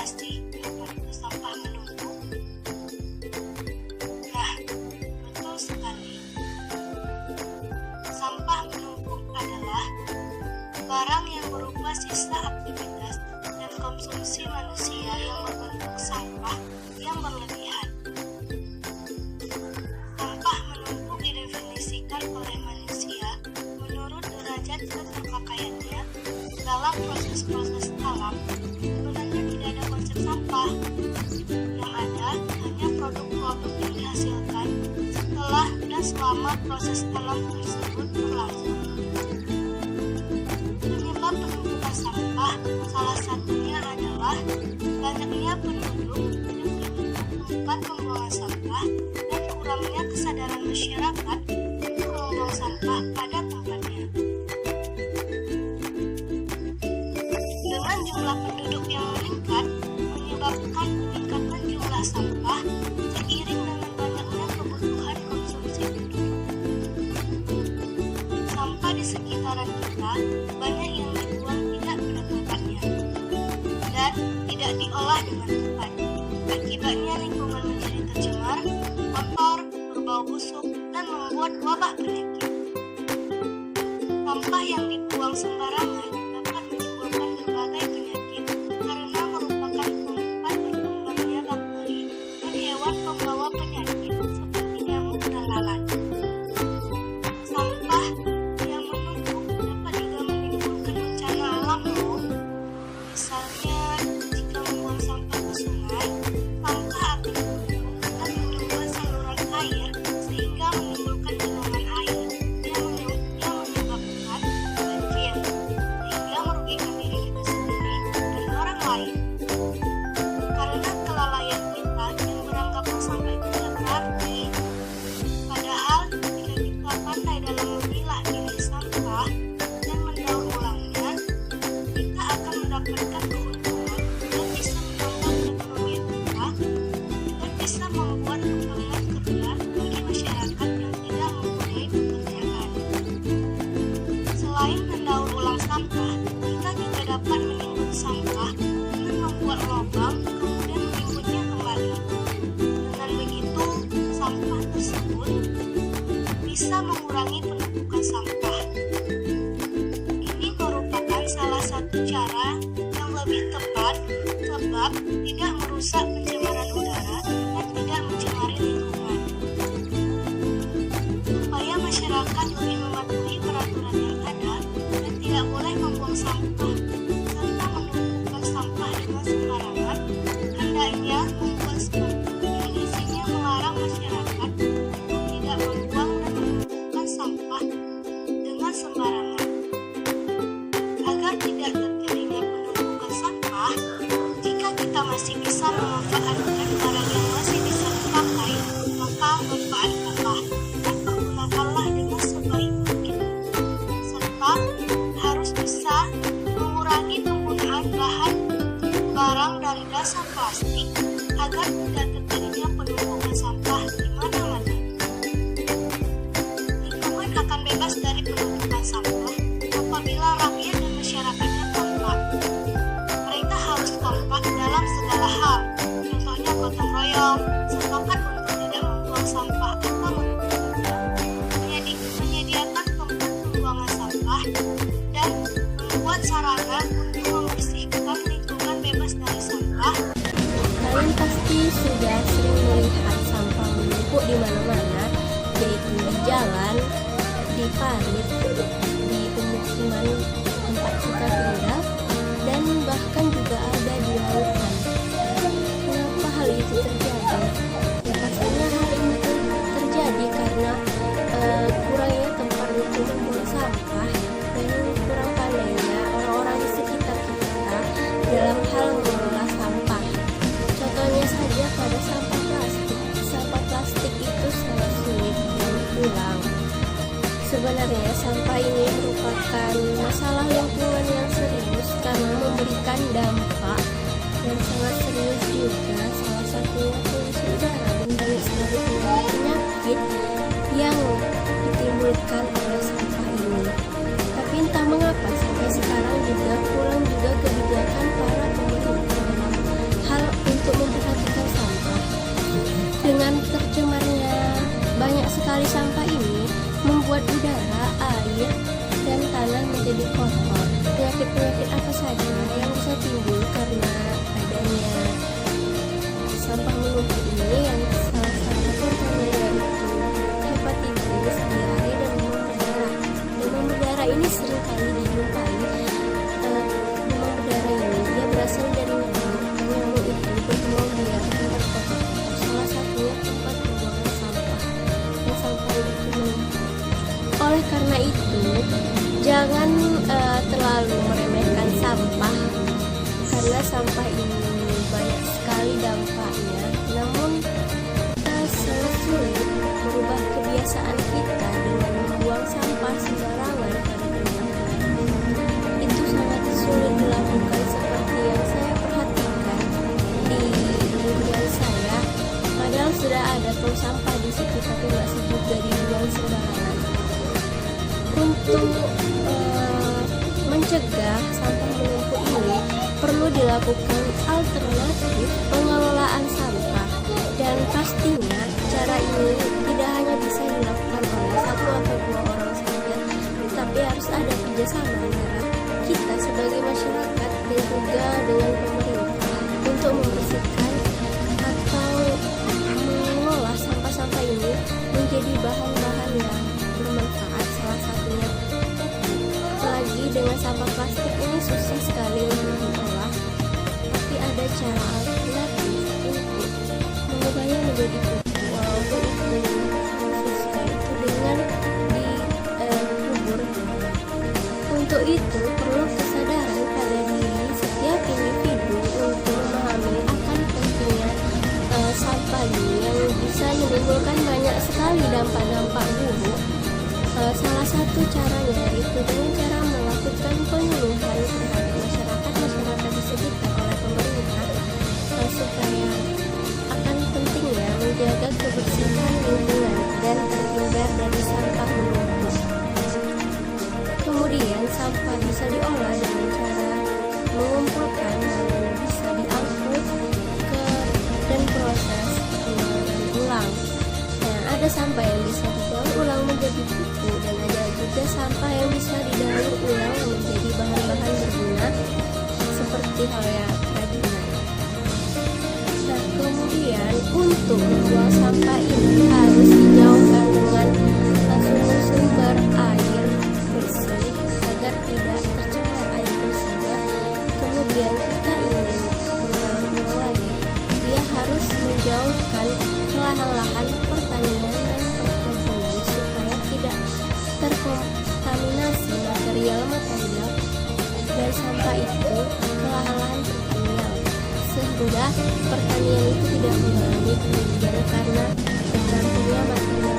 sih kenapa itu sampah menumpuk? Nah, betul sekali. Sampah menumpuk adalah barang yang berupa sisa aktivitas dan konsumsi manusia yang berbentuk sampah yang berlebihan. Sampah menumpuk didefinisikan oleh manusia menurut derajat keterpakaiannya dalam proses-proses alam. Sebenarnya tidak ada konsep sampah. Yang ada hanya produk-produk yang dihasilkan setelah dan selama proses alam tersebut berlangsung. Penyebab penumpukan sampah salah satunya adalah banyaknya penduduk yang menemukan tempat pembuangan sampah dan kurangnya kesadaran masyarakat untuk membuang sampah pada tempatnya. Dengan jumlah penduduk yang meningkat menyebabkan peningkatan jumlah sampah seiring dengan banyaknya kebutuhan konsumsi penduduk. Sampah di sekitaran kita banyak yang dibuang tidak pada tempatnya dan tidak diolah dengan tepat. Akibatnya lingkungan menjadi tercemar, kotor, berbau busuk, dan membuat wabah penyakit. Sampah yang dibuang sembarangan dapat menimbulkan berbagai penyakit karena merupakan tempat berkembangnya bakteri dan hewan pembawa penyakit seperti nyamuk dan lalat. Sampah yang menumpuk dapat juga menimbulkan bencana alam loh. Misalnya, jika membuang sampah ke sungai, sampah akan menumpuk dan menyumbat saluran air sehingga menimbulkan genangan air yang menyebabkan banjir sehingga merugikan diri kita sendiri dan orang lain. Karena kelalaian kita yang beranggapan sampah itu tidak berarti. Padahal jika kita pandai dalam memilah jenis sampah dan mendaur ulangnya, kita akan mendapatkan keuntungan dan bisa menambah perekonomian kita dan bisa membuat lapangan kerja bagi masyarakat yang tidak mempunyai pekerjaan. Selain mendaur ulang sampah, kita juga dapat menimbun sampah dengan membuat lubang kemudian menimbunnya kembali. Dengan begitu, sampah tersebut bisa mengurangi penumpukan sampah. Ini merupakan salah satu cara yang lebih tepat sebab tidak merusak pencemaran udara dan tidak mencemari lingkungan. Supaya masyarakat lebih mematuhi peraturan yang ada dan tidak boleh membuang sampah serta menumpukan sampah dengan sembarangan, hendaknya membuat spanduk yang isinya melarang masyarakat untuk tidak membuang dan menumpukan sampah dengan sembarangan. Agar tidak terjadinya penumpukan sampah, jika kita masih bisa memanfaatkan barang yang masih bisa dipakai, maka manfaatkanlah dan pergunakanlah dengan sebaik mungkin. Serta harus bisa mengurangi penggunaan bahan barang dari dasar plastik agar tidak terjadinya penumpukan sampah di mana-mana. Lingkungan akan bebas dari penumpukan sampah apabila rakyat dan masyarakatnya kompak. Mereka harus kompak dalam segala hal, contohnya gotong royong, sepakat untuk tidak membuang sampah atau menumpukannya, menyediakan tempat pembuangan sampah, dan membuat sarana untuk membersihkan lingkungan bebas dari sampah. Kalian pasti sudah sering melihat sampah menumpuk di mana-mana, yaitu di jalan, di parit, di pemukiman tempat kita tinggal, dan bahkan juga ada di lautan. Kenapa hal itu terjadi? Ya pastinya hal ini terjadi karena kurangnya tempat untuk membuang sampah dan kurang pandainya orang-orang di sekitar kita dalam hal mengelola sampah. Contohnya saja pada sampah plastik. Sampah plastik itu sangat sulit didaur ulang. Sebenarnya sampah ini merupakan masalah lingkungan yang serius karena memberikan dampak yang sangat serius juga. Salah satunya polusi udara dan banyak sekali penyakit yang ditimbulkan oleh sampah ini. Tapi entah mengapa sampai sekarang juga kurang juga kebijakan para pemerintah dalam air dan tanah menjadi kotor. Penyakit-penyakit apa saja yang bisa timbul karena adanya sampah menumpuk ini, yang salah satu contohnya yaitu hepatitis, diare, dan demam berdarah. Demam berdarah ini seringkali dijumpai. Demam berdarah ini dia berasal dari nyamuk. Nyamuk itu berkembang biak di tempat kotor. Salah satunya tempat pembuangan sampah, dan sampah itu menumpuk. Oleh karena itu, jangan terlalu meremehkan sampah, karena sampah ini banyak sekali dampaknya. Namun kita sangat sulit merubah kebiasaan kita dengan membuang sampah sembarangan pada tempatnya. Itu sangat sulit dilakukan, seperti yang saya perhatikan di lingkungan saya. Padahal sudah ada tong sampah di situ, tapi masih juga dibuang sembarangan. Untuk mencegah sampah menumpuk ini, perlu dilakukan alternatif pengelolaan sampah, dan pastinya cara ini tidak hanya bisa dilakukan oleh satu atau dua orang saja, tetapi harus ada kerjasama antara kita sebagai masyarakat dan juga dengan pemerintah untuk membersihkan atau mengolah sampah-sampah ini menjadi bahan-bahan yang bermanfaat. Salah satunya lagi dengan sampah plastik ini susah sekali untuk diolah, tapi ada cara alternatif untuk mengubahnya menjadi pupuk. Walaupun itu susah, itu dengan dikubur. Untuk itu perlu kesadaran pada diri setiap individu untuk memahami akan pentingnya sampah ini yang bisa menimbulkan banyak sekali dampak-dampak buruk. Salah satu caranya yaitu dengan cara melakukan penyuluhan terhadap masyarakat di sekitar oleh pemerintah, supaya akan pentingnya menjaga kebersihan lingkungan dan terhindar dari sampah menumpuk. Kemudian sampah bisa diolah dengan cara mengumpulkan lalu bisa diangkut dan proses pengolahan ulang. Nah, ada sampah yang bisa didaur ulang menjadi pupuk, dan ada juga sampah yang bisa didaur ulang menjadi bahan-bahan berguna seperti halnya kerajinan. Nah, kemudian untuk membuang sampah ini harus dijauhkan dengan sumber-sumber air bersih agar tidak tercemar air bersihnya. Kemudian jika ingin mendaur ulang lagi, dia harus menjauhkan lahan-lahan pertanian dan perkebunan supaya tidak terkontaminasi material dan sampah itu ke lahan-lahan pertanian, sehingga pertanian itu tidak mengalami kerugian karena tercampurnya material